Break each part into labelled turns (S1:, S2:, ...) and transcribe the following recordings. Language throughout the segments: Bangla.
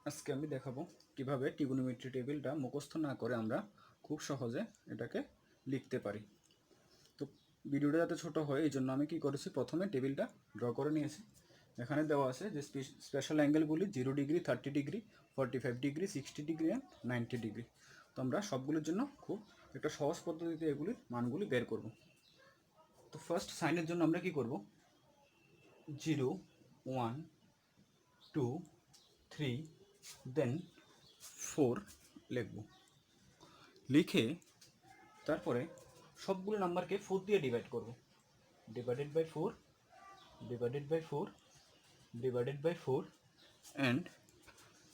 S1: আজকে আমি দেখাবো কিভাবে ট্রিগোনোমেট্রি টেবিলটা মুখস্থ না করে আমরা খুব সহজে এটাকে লিখতে পারি। তো ভিডিওটা যাতে ছোট হয় এই জন্য আমি কি করেছি, প্রথমে টেবিলটা ড্র করে নিয়েছি। এখানে দেওয়া আছে যে স্পেশাল অ্যাঙ্গেলগুলি 0 degree, 30 degree, 45 degree, 60 degree and 90 degree. তো আমরা সবগুলোর জন্য খুব একটা সহজ পদ্ধতিতে এগুলির মানগুলি বের করব। তো ফার্স্ট সাইনের জন্য আমরা কি করব, 0, 1, 2, 3, দেন 4 লিখব। লিখে তারপরে সবগুলো নাম্বারকে 4 দিয়ে ডিভাইড করব। Divided by 4, divided by 4, divided by 4 and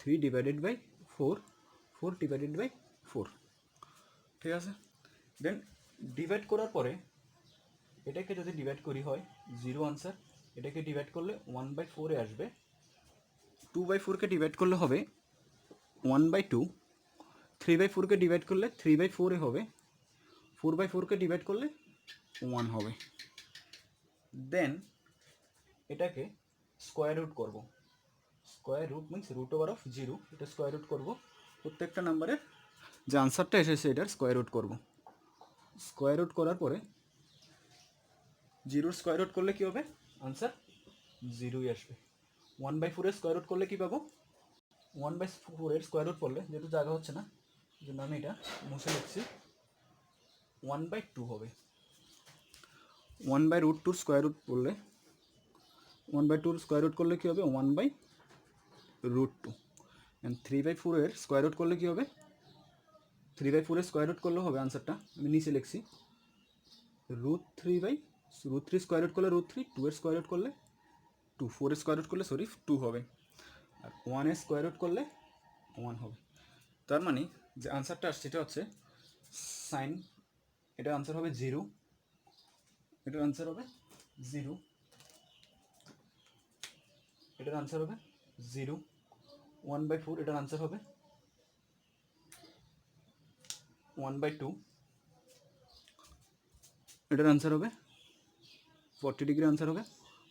S1: 3 divided by 4, 4 divided by 4। ঠিক আছে, দেন ডিভাইড করার পরে এটাকে যদি ডিভাইড করি হয় 0 আনসার, এটাকে ডিভাইড করলে 1/4 আসবে। 2/4কে ডিভাইড করলে হবে 1/2, 3/4কে ডিভাইড করলে 3/4 হবে, 4/4কে ডিভাইড করলে 1 হবে। দেন এটাকে স্কোয়ার রুট করব। Square root means root over of 0, এটা স্কোয়ার রুট করব। প্রত্যেকটা নাম্বারের যে আনসারটা এসেছে এটার স্কোয়ার রুট করব। স্কোয়ার রুট করার পরে 0 স্কোয়ার রুট করলে কী হবে, আনসার 0ই আসবে। 1/4 স্কোয়ার রুট করলে কী পাবো, 1/4 স্কোয়ার রুট করলে যেহেতু জায়গা হচ্ছে না এই জন্য আমি এটা মুছে লিখছি, 1/2 হবে। 1/√2 স্কোয়ার রুট করলে 1/2 স্কোয়ার রুট করলে কী হবে, 1/√2 অ্যান্ড 3/4 স্কোয়ার রুট করলে কী হবে, 3/4 স্কোয়ার রুট করলে হবে আনসারটা আমি নিচে লিখছি √3 স্কোয়ার রুট করলে √3, 2 স্কোয়ার রুট করলে 2, 4 স্কোয়ার রুট করলে 2 হবে, আর 1 স্কোয়ার রুট করলে 1 হবে। তার মানে যে আনসারটা আসছে সেটা হচ্ছে সাইন, এটা আনসার হবে 0, এটার আনসার হবে 0, এটার আনসার হবে 0, 1/4 এটার আনসার হবে 1/2, এটার আনসার হবে 40 ডিগ্রি, আনসার হবে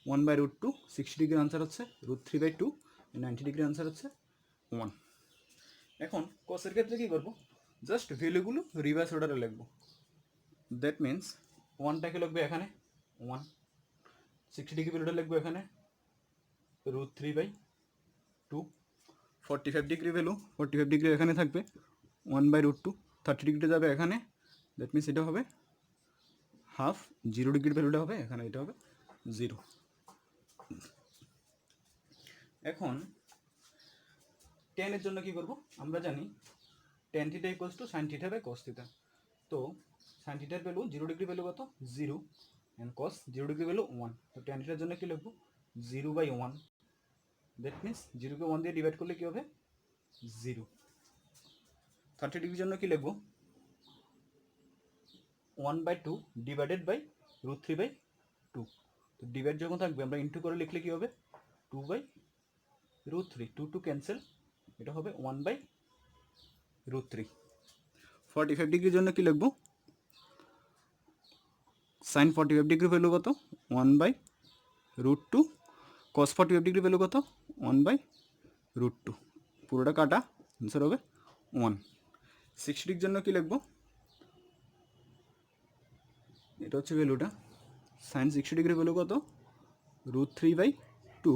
S1: 1/√2, 60 ডিগ্রি আনসার হচ্ছে √3/2, 90 ডিগ্রি আনসার হচ্ছে 1। এখন কসের ক্ষেত্রে কী করবো, জাস্ট ভ্যালুগুলো রিভার্স অর্ডারে লিখবো। দ্যাট মিন্স 1টাকে লিখবে এখানে 1, 60 ডিগ্রি ভ্যালুটা লিখবো এখানে √3/2, 45 ডিগ্রি ভ্যালু 45 ডিগ্রি এখানে থাকবে 1/√2, 30 ডিগ্রিটা যাবে এখানে, দ্যাট মিন্স এটা হবে হাফ, 0 ডিগ্রির ভ্যালুটা হবে এখানে, এটা হবে 0। এখন টেনের জন্য কি করব, আমরা জানি tan θ = sin θ / cos θ। তো sin θ এর ভ্যালু 0 ডিগ্রি ভ্যালু কত, 0, অ্যান্ড cos 0 ডিগ্রি ভ্যালু 1। তো tan θ এর জন্য কি লিখব, 0/1, দ্যাট মিন্স 0কে 1 দিয়ে ডিভাইড করলে কি হবে 0। 30 ডিগ্রির জন্য কি লিখব, 1/2 ডিভাইডেড বাই √3/2। তো ডিভাইড যখন থাকবে আমরা ইন্টু করে লিখলে কি হবে 2/√3, 2 ক্যান্সেল, এটা হবে 1/√3। 45 ডিগ্রির জন্য কি লিখব, সাইন 45 ডিগ্রি ভ্যালু কত, 1/√2, cos 45 ডিগ্রি ভ্যালু কত, 1/√2, পুরোটা কাটা, আনসার হবে 1। 60 ডিগ্রির জন্য কি লিখব, এটা হচ্ছে ভ্যালুটা, সাইন 60 ডিগ্রি ভ্যালু কত, √3/2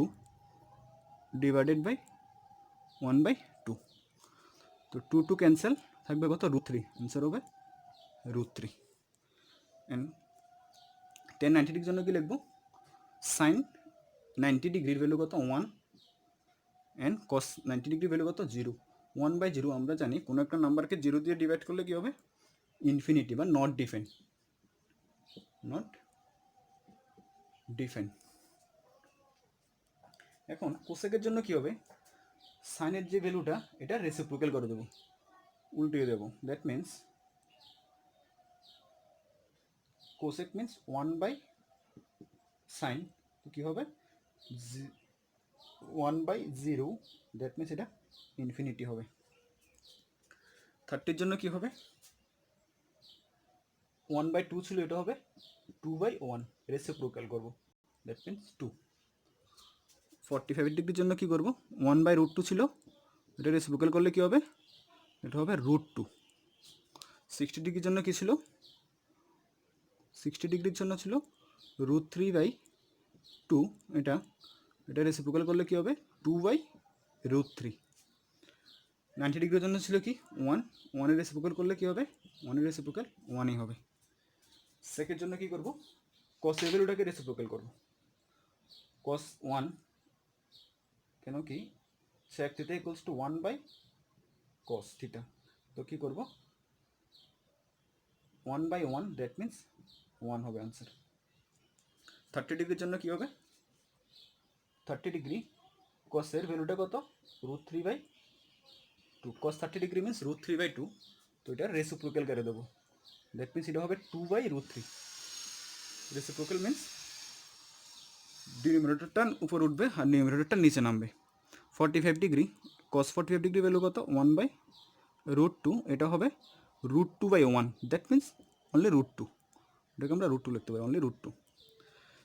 S1: ডিভাইডেড বাই 1/2। তো 2 ক্যান্সেল, থাকবে কত, √3, আনসার হবে √3। অ্যান্ড tan 90 ডিগ্রির জন্য কি লিখব, সাইন 90 ডিগ্রির ভ্যালু কত, 1, অ্যান্ড cos 90 ডিগ্রির ভ্যালু কত, 0। 1/0 আমরা জানি কোনো একটা নাম্বারকে 0 দিয়ে ডিভাইড করলে কী হবে, ইনফিনিটি বা নট ডিফাইন, নট ডিফাইন। এখন কোসেকের জন্য কি হবে, সাইনের যে ভ্যালুটা এটা রেসিপ্রোকাল করে দেবো, উল্টিয়ে দেবো। That means cosec means 1/sin, তো কী হবে 1/0, দ্যাট মিন্স এটা ইনফিনিটি হবে। 30-র জন্য কি হবে, 1/2 ছিল, এটা হবে 2/1, রেসিপ্রোকাল করবো, দ্যাট মিন্স 2। 45 ডিগ্রির জন্য কি করব, 1/√2 ছিল, এটা রেসিপ্রোকাল করলে কী হবে? এটা হবে √2। 60 ডিগ্রির জন্য কী ছিল? 60 ডিগ্রির জন্য ছিল √3/2। এটা রেসিপ্রোকাল করলে কী হবে? 2/√3। 90 ডিগ্রির জন্য ছিল কি 1, 1-এর রেসিপ্রোকাল করলে কী হবে? 1-এর রেসিপ্রোকাল 1ই হবে। সেকের জন্য কী করব? cos এর ভ্যালুটাকে রেসিপ্রোকাল করব। cos 1 কেন কি sec θ ইকুয়ালস টু 1/cos θ। তো কী করব? 1/1, দ্যাট মিন্স 1 হবে আনসার। 30 ডিগ্রির জন্য কী হবে? 30 ডিগ্রি cos এর ভ্যালুটা কত? √3/2। cos 30 degree means √3/2। তো এটা রেসিপ্রোকাল করে দেবো, দ্যাট মিন্স এটা হবে 2/√3। রেসিপ্রোকাল মিন্স ডিনোমিনেটরটা উপর উঠবে আর নিউমিনেটরটা নিচে নামবে। 45 ডিগ্রি cos 45 ডিগ্রি ভ্যালু কত? 1/√2। এটা হবে √2/1, দ্যাট মিন্স অনলি √2। এটাকে আমরা √2 লিখতে পারি, অনলি √2।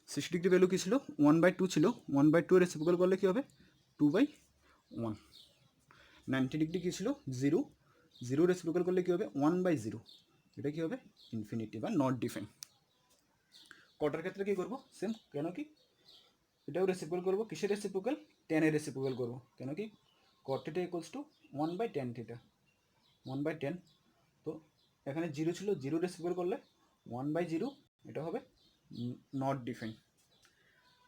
S1: 60 ডিগ্রি ভ্যালু কী ছিল? 1/2 ছিল। 1/2 রেসিপ্রোকাল করলে কী হবে? 2/1। 90 ডিগ্রি কী ছিল? 0, 0 রেসিপ্রোকাল করলে কী হবে? 1/0। এটা কী হবে? ইনফিনিটি বা নট ডিফাইন। কটার ক্ষেত্রে কী করবো? সেম, কেন কি এটাও রেসিপ্রোকাল করবো। কিসের রেসিপ্রোকাল? tan-এর রেসিপ্রোকাল করবো। কেন কি cot θ ইকুয়ালস টু 1/tan θ, 1/10। তো এখানে 0 ছিল, 0 রেসিপ্রোকাল করলে 1/0, এটা হবে not define.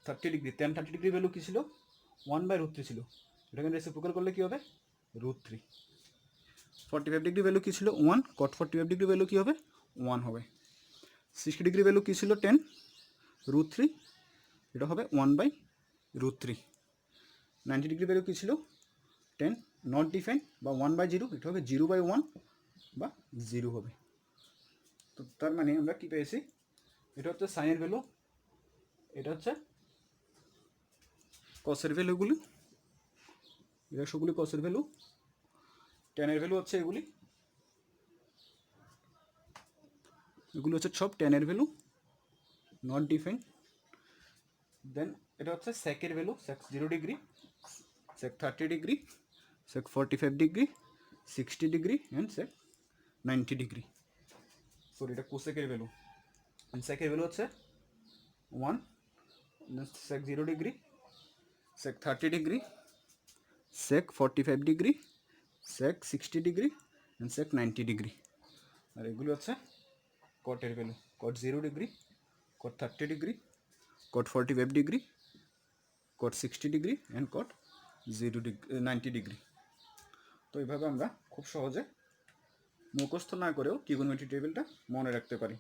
S1: 30 degree, tan 30 degree value কী ছিল? 1/√3 ছিল। এটাকে রেসিপ্রোকাল করলে কী হবে? √3। 45 ডিগ্রি ভ্যালু কী ছিল? 1, cot 45 ডিগ্রি ভ্যালু কী হবে? 1 হবে। 60 ডিগ্রি ভ্যালু কী ছিল? 10, √3, এটা হবে 1/√3। 90 ডিগ্রি ভ্যালু কী ছিল? 10, নট ডিফাইন বা 1/0, এটা হবে 0/1 বা 0 হবে। তো তার মানে আমরা কী পেয়েছি? এটা হচ্ছে সাইনের ভ্যালু, এটা হচ্ছে কসের ভ্যালুগুলি, এটা সবগুলি কসের ভ্যালু। ট্যানের ভ্যালু হচ্ছে এগুলি হচ্ছে সব ট্যানের ভ্যালু, নট ডিফাইন। দেন এটা হচ্ছে সেকের value, sec 0 degree, sec 30 degree, sec 45 degree, 60 degree and sec 90 degree. Sorry, এটা কোসেকের ভ্যালু। সেকের ভ্যালু হচ্ছে 1, sec 0 degree, sec 30 degree, sec 45 degree, sec 60 degree and sec 90 degree. আর এগুলি হচ্ছে কটের value, cot 0 degree, cot 30 degree, cot 45 degree, cot 60 degree and cot 90 degree. তো এইভাবে আমরা খুব সহজে মুখস্থ না করেও ট্রিগোনোমেট্রি টেবিলটা মনে রাখতে পারি।